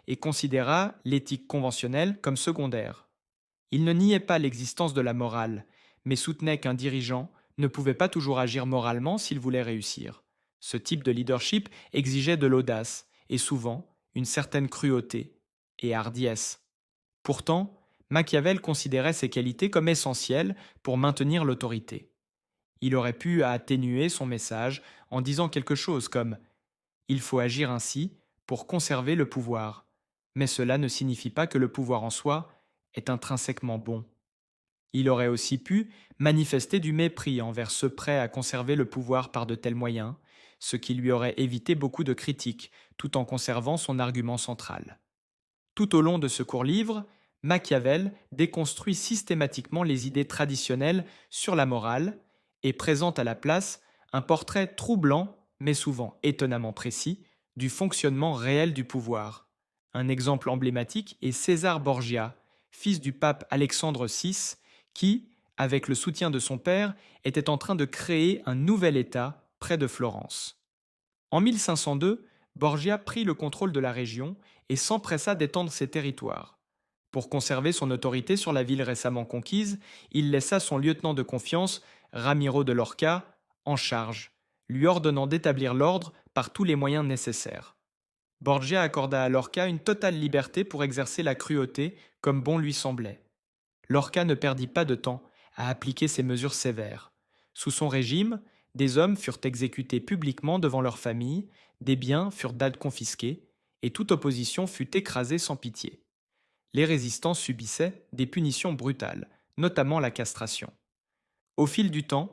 et considéra l'éthique conventionnelle comme secondaire. Il ne niait pas l'existence de la morale, mais soutenait qu'un dirigeant ne pouvait pas toujours agir moralement s'il voulait réussir. Ce type de leadership exigeait de l'audace et souvent une certaine cruauté et hardiesse. Pourtant, Machiavel considérait ces qualités comme essentielles pour maintenir l'autorité. Il aurait pu atténuer son message en disant quelque chose comme ⁇ Il faut agir ainsi pour conserver le pouvoir, mais cela ne signifie pas que le pouvoir en soi est intrinsèquement bon. ⁇ Il aurait aussi pu manifester du mépris envers ceux prêts à conserver le pouvoir par de tels moyens, ce qui lui aurait évité beaucoup de critiques, tout en conservant son argument central. Tout au long de ce court livre, Machiavel déconstruit systématiquement les idées traditionnelles sur la morale et présente à la place un portrait troublant, mais souvent étonnamment précis, du fonctionnement réel du pouvoir. Un exemple emblématique est César Borgia, fils du pape Alexandre VI, qui, avec le soutien de son père, était en train de créer un nouvel État près de Florence. En 1502, Borgia prit le contrôle de la région et s'empressa d'étendre ses territoires. Pour conserver son autorité sur la ville récemment conquise, il laissa son lieutenant de confiance, Ramiro de Lorca, en charge, lui ordonnant d'établir l'ordre par tous les moyens nécessaires. Borgia accorda à Lorca une totale liberté pour exercer la cruauté comme bon lui semblait. Lorca ne perdit pas de temps à appliquer ces mesures sévères. Sous son régime, des hommes furent exécutés publiquement devant leur famille, des biens furent confisqués, et toute opposition fut écrasée sans pitié. Les résistants subissaient des punitions brutales, notamment la castration. Au fil du temps,